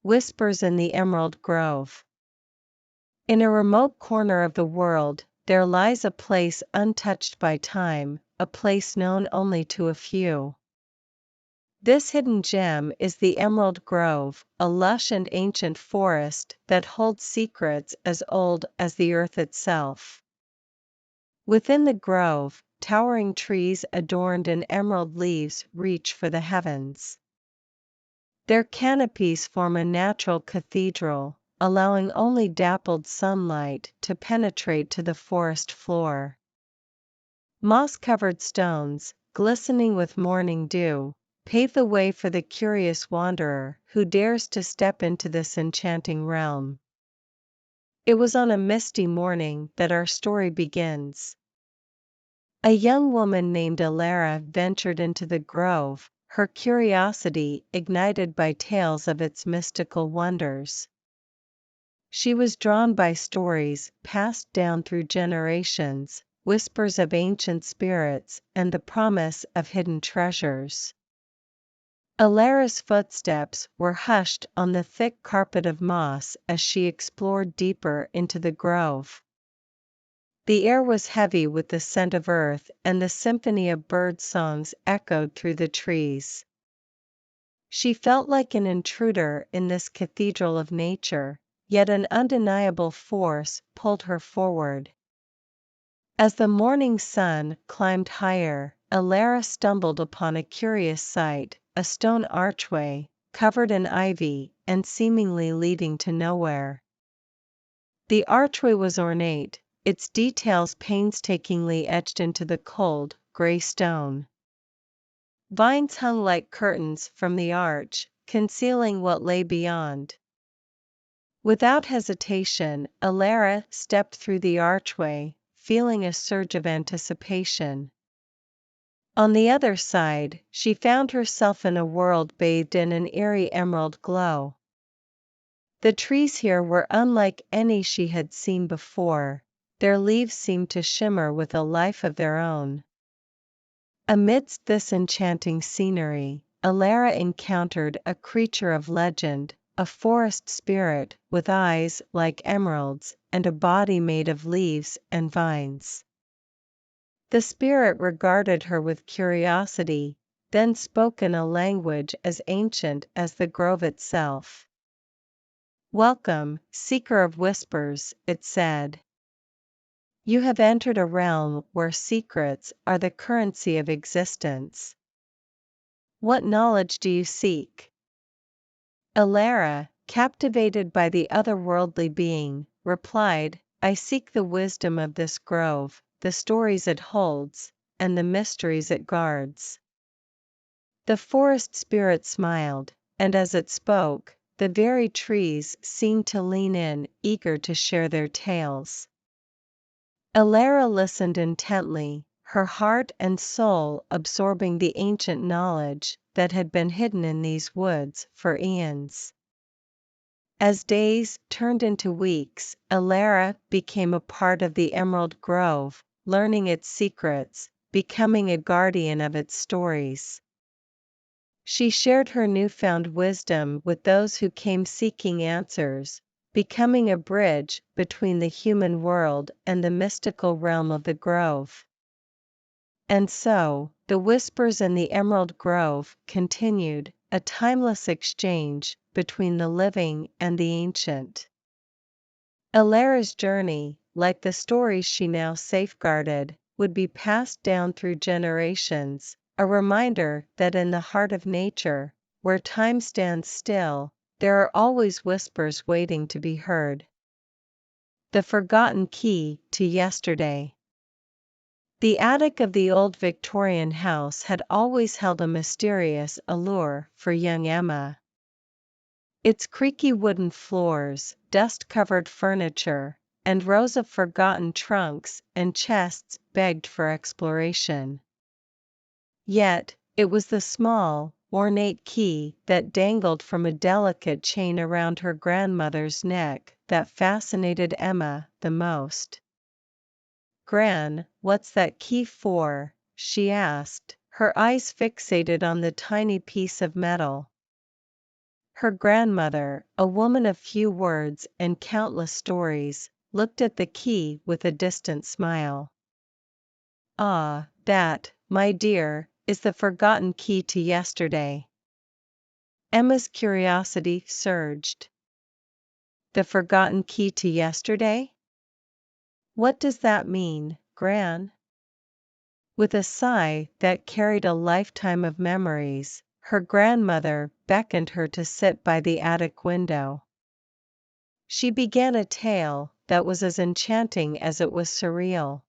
Whispers in the Emerald Grove. In a remote corner of the world, there lies a place untouched by time, a place known only to a few. This hidden gem is the Emerald Grove, a lush and ancient forest that holds secrets as old as the earth itself. Within the grove, towering trees adorned in emerald leaves reach for the heavens. Their canopies form a natural cathedral, allowing only dappled sunlight to penetrate to the forest floor. Moss-covered stones, glistening with morning dew, pave the way for the curious wanderer who dares to step into this enchanting realm. It was on a misty morning that our story begins. A young woman named Alara ventured into the grove, her curiosity ignited by tales of its mystical wonders. She was drawn by stories passed down through generations, whispers of ancient spirits, and the promise of hidden treasures. Alara's footsteps were hushed on the thick carpet of moss as she explored deeper into the grove. The air was heavy with the scent of earth, and the symphony of bird songs echoed through the trees. She felt like an intruder in this cathedral of nature, yet an undeniable force pulled her forward. As the morning sun climbed higher, Alara stumbled upon a curious sight, a stone archway, covered in ivy, and seemingly leading to nowhere. The archway was ornate, its details painstakingly etched into the cold, gray stone. Vines hung like curtains from the arch, concealing what lay beyond. Without hesitation, Alara stepped through the archway, feeling a surge of anticipation. On the other side, she found herself in a world bathed in an eerie emerald glow. The trees here were unlike any she had seen before, their leaves seemed to shimmer with a life of their own. Amidst this enchanting scenery, Alara encountered a creature of legend, a forest spirit with eyes like emeralds and a body made of leaves and vines. The spirit regarded her with curiosity, then spoke in a language as ancient as the grove itself. "Welcome, seeker of whispers," it said. "You have entered a realm where secrets are the currency of existence. What knowledge do you seek?" Alara, captivated by the otherworldly being, replied, "I seek the wisdom of this grove, the stories it holds, and the mysteries it guards." The forest spirit smiled, and as it spoke, the very trees seemed to lean in, eager to share their tales. Alara listened intently, her heart and soul absorbing the ancient knowledge that had been hidden in these woods for eons. As days turned into weeks, Alara became a part of the Emerald Grove, learning its secrets, becoming a guardian of its stories. She shared her newfound wisdom with those who came seeking answers, becoming a bridge between the human world and the mystical realm of the grove. And so, the Whispers in the Emerald Grove continued, a timeless exchange between the living and the ancient. Alara's journey, like the stories she now safeguarded, would be passed down through generations, a reminder that in the heart of nature, where time stands still, there are always whispers waiting to be heard. The forgotten key to yesterday. The attic of the old Victorian house had always held a mysterious allure for young Emma. Its creaky wooden floors, dust-covered furniture, and rows of forgotten trunks and chests begged for exploration. Yet, it was the small, ornate key that dangled from a delicate chain around her grandmother's neck that fascinated Emma the most. "Gran, what's that key for?" she asked, her eyes fixated on the tiny piece of metal. Her grandmother, a woman of few words and countless stories, looked at the key with a distant smile. Ah, that, my dear, is the forgotten key to yesterday. Emma's curiosity surged. The forgotten key to yesterday? What does that mean, Gran? With a sigh that carried a lifetime of memories, her grandmother beckoned her to sit by the attic window. She began a tale that was as enchanting as it was surreal.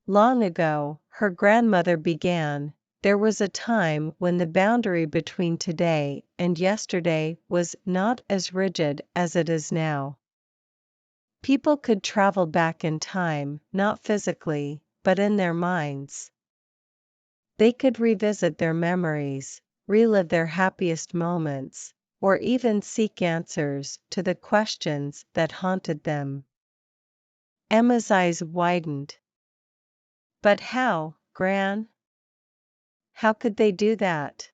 Long ago, her grandmother began, there was a time when the boundary between today and yesterday was not as rigid as it is now. People could travel back in time, not physically, but in their minds. They could revisit their memories, relive their happiest moments, or even seek answers to the questions that haunted them. Emma's eyes widened. But how, Gran? How could they do that?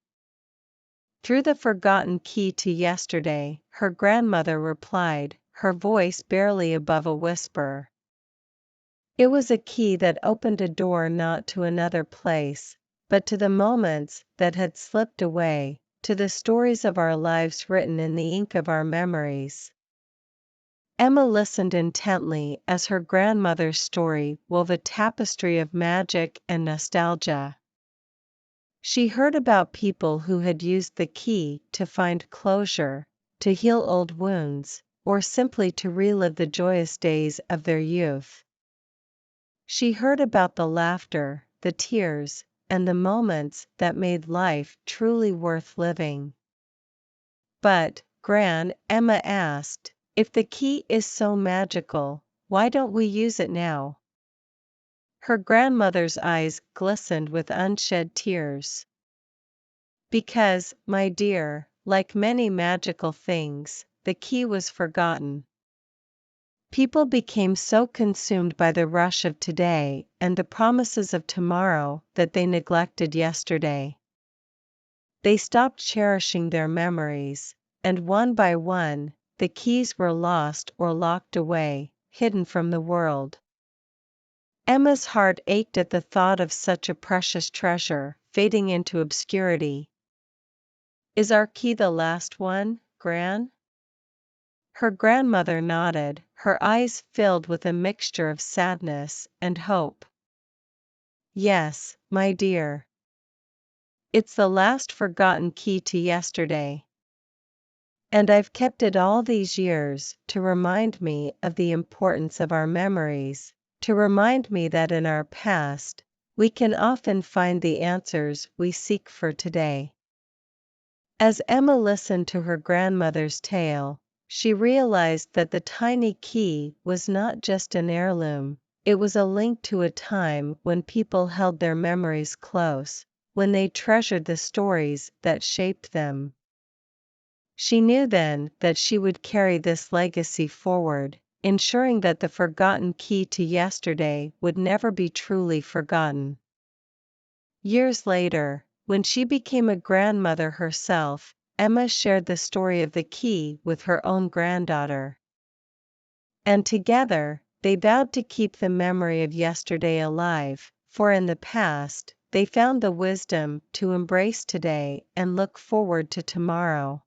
Through the forgotten key to yesterday, her grandmother replied, her voice barely above a whisper. It was a key that opened a door not to another place, but to the moments that had slipped away, to the stories of our lives written in the ink of our memories. Emma listened intently as her grandmother's story wove a tapestry of magic and nostalgia. She heard about people who had used the key to find closure, to heal old wounds, or simply to relive the joyous days of their youth. She heard about the laughter, the tears, and the moments that made life truly worth living. But, Gran, Emma asked, if the key is so magical, why don't we use it now? Her grandmother's eyes glistened with unshed tears. Because, my dear, like many magical things, the key was forgotten. People became so consumed by the rush of today and the promises of tomorrow that they neglected yesterday. They stopped cherishing their memories, and one by one, the keys were lost or locked away, hidden from the world. Emma's heart ached at the thought of such a precious treasure fading into obscurity. Is our key the last one, Gran? Her grandmother nodded, her eyes filled with a mixture of sadness and hope. Yes, my dear. It's the last forgotten key to yesterday. And I've kept it all these years to remind me of the importance of our memories, to remind me that in our past, we can often find the answers we seek for today. As Emma listened to her grandmother's tale, she realized that the tiny key was not just an heirloom, it was a link to a time when people held their memories close, when they treasured the stories that shaped them. She knew then that she would carry this legacy forward, ensuring that the forgotten key to yesterday would never be truly forgotten. Years later, when she became a grandmother herself, Emma shared the story of the key with her own granddaughter. And together, they vowed to keep the memory of yesterday alive, for in the past, they found the wisdom to embrace today and look forward to tomorrow.